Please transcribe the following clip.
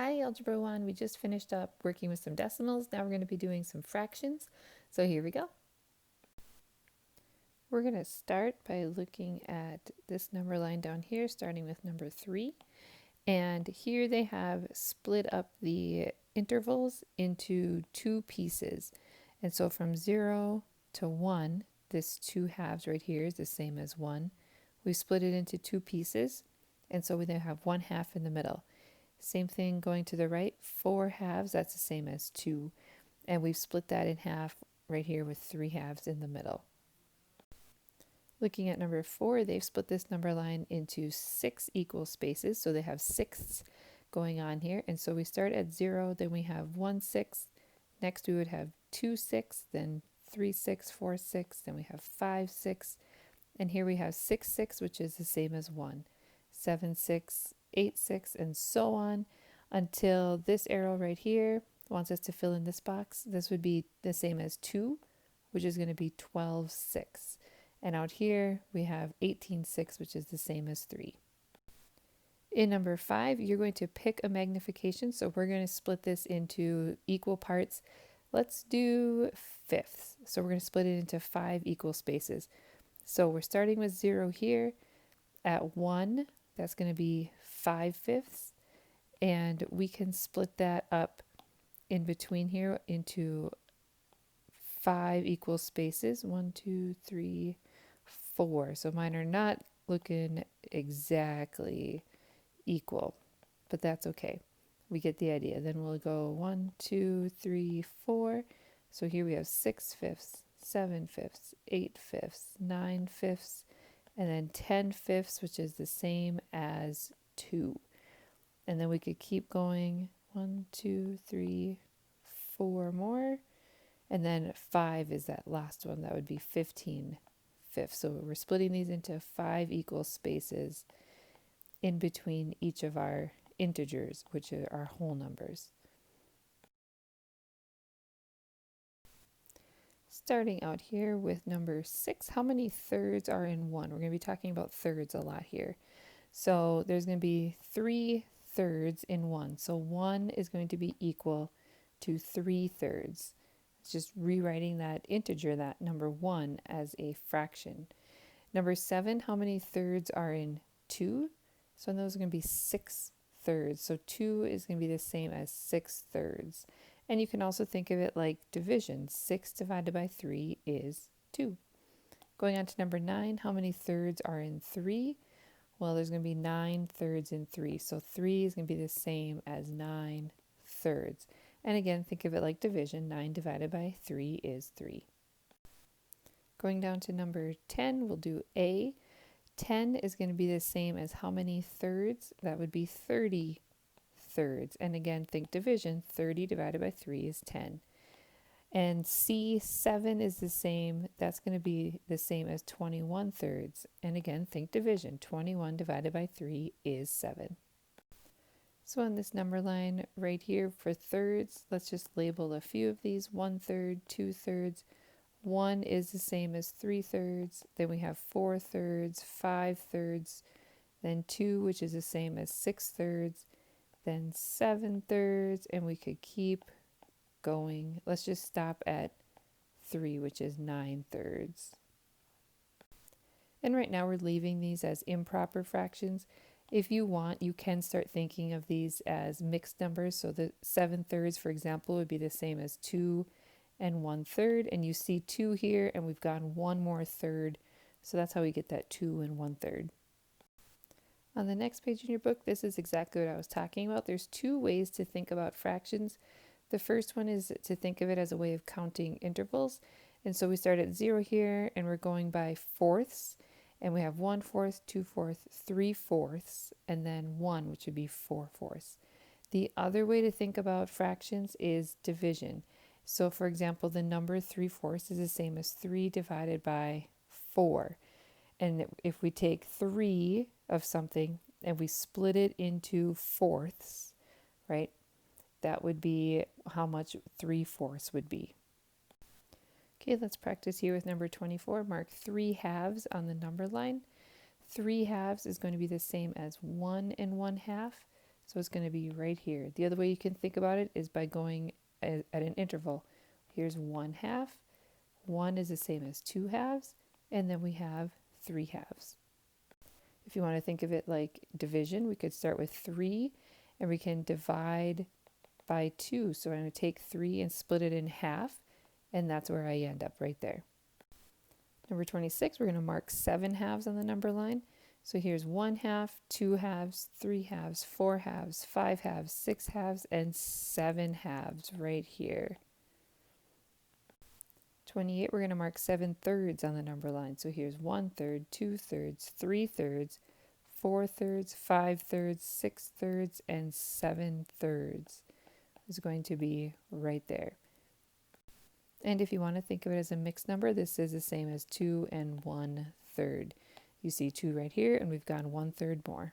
Hi, Algebra 1. We just finished up working with some decimals. Now we're going to be doing some fractions. So here we go. We're going to start by looking at this number line down here, starting with number 3. And here they have split up the intervals into two pieces. And so from 0 to 1, this 2 halves right here is the same as 1. We split it into two pieces, and so we then have 1 half in the middle. Same thing going to the right, 4 halves, that's the same as 2. And we've split that in half right here with 3 halves in the middle. Looking at number 4, they've split this number line into 6 equal spaces, so they have sixths going on here. And so we start at 0, then we have 1 sixth, next we would have 2 sixths, then 3 sixths, 4 sixths, then we have 5 sixths, and here we have 6 sixths, which is the same as 1, 7 sixths, 8 sixths, and so on until this arrow right here wants us to fill in this box. This would be the same as 2, which is going to be 12 sixths. And out here we have 18 sixths, which is the same as 3. In number 5, you're going to pick a magnification. So we're going to split this into equal parts. Let's do fifths. So we're going to split it into 5 equal spaces. So we're starting with 0 here. At 1, that's going to be 5 fifths. And we can split that up in between here into 5 equal spaces. 1, 2, 3, 4. So mine are not looking exactly equal, but that's okay. We get the idea. Then we'll go 1, 2, 3, 4. So here we have 6 fifths, 7 fifths, 8 fifths, 9 fifths, and then 10 fifths, which is the same as 2. And then we could keep going. 1, 2, 3, 4 more. And then 5 is that last one. That would be 15 fifths. So we're splitting these into 5 equal spaces in between each of our integers, which are our whole numbers. Starting out here with number 6, how many thirds are in 1? We're going to be talking about thirds a lot here. So there's going to be 3 thirds in 1. So 1 is going to be equal to 3 thirds. It's just rewriting that integer, that number 1, as a fraction. Number 7, how many thirds are in 2? So those are going to be 6 thirds. So 2 is going to be the same as 6 thirds. And you can also think of it like division. 6 divided by 3 is 2. Going on to number 9, how many thirds are in 3? Well, there's going to be 9 thirds in 3. So 3 is going to be the same as 9 thirds. And again, think of it like division. 9 divided by 3 is 3. Going down to number 10, we'll do A. 10 is going to be the same as how many thirds? That would be 30 thirds. And again, think division. 30 divided by 3 is 10. And C, 7 is the same. That's going to be the same as 21 thirds. And again, think division. 21 divided by 3 is 7. So on this number line right here for thirds, let's just label a few of these. 1 third, 2 thirds. 1 is the same as 3 thirds. Then we have 4 thirds, 5 thirds. Then 2, which is the same as 6 thirds. Then 7 thirds. And we could keep going. Let's just stop at 3, which is 9 thirds. And right now we're leaving these as improper fractions. If you want, you can start thinking of these as mixed numbers. So the 7 thirds, for example, would be the same as 2 and 1 third. And you see 2 here, and we've gone 1 more third. So that's how we get that 2 and 1 third. On the next page in your book, this is exactly what I was talking about. There's 2 ways to think about fractions. The first one is to think of it as a way of counting intervals. And so we start at 0 here, and we're going by fourths. And we have 1 fourth, 2 fourths, 3 fourths, and then 1, which would be 4 fourths. The other way to think about fractions is division. So for example, the number 3 fourths is the same as 3 divided by 4. And if we take 3 of something and we split it into fourths, right, that would be how much 3 fourths would be. Okay, let's practice here with number 24. Mark 3 halves on the number line. 3 halves is going to be the same as 1 and 1 half. So it's going to be right here. The other way you can think about it is by going at an interval. Here's 1/2. 1 is the same as 2/2, and then we have 3/2. If you want to think of it like division, we could start with 3 and we can divide by 2. So I'm going to take 3 and split it in half, and that's where I end up right there. Number 26, we're going to mark 7/2 on the number line. So here's 1/2, 2/2, 3/2, 4/2, 5/2, 6/2, and 7/2 right here. 28, we're going to mark 7/3 on the number line. So here's 1/3, 2/3, 3/3, 4/3, 5/3, 6/3, and 7/3 is going to be right there. And if you want to think of it as a mixed number, this is the same as 2 and 1/3. You see 2 right here, and we've gone 1/3 more.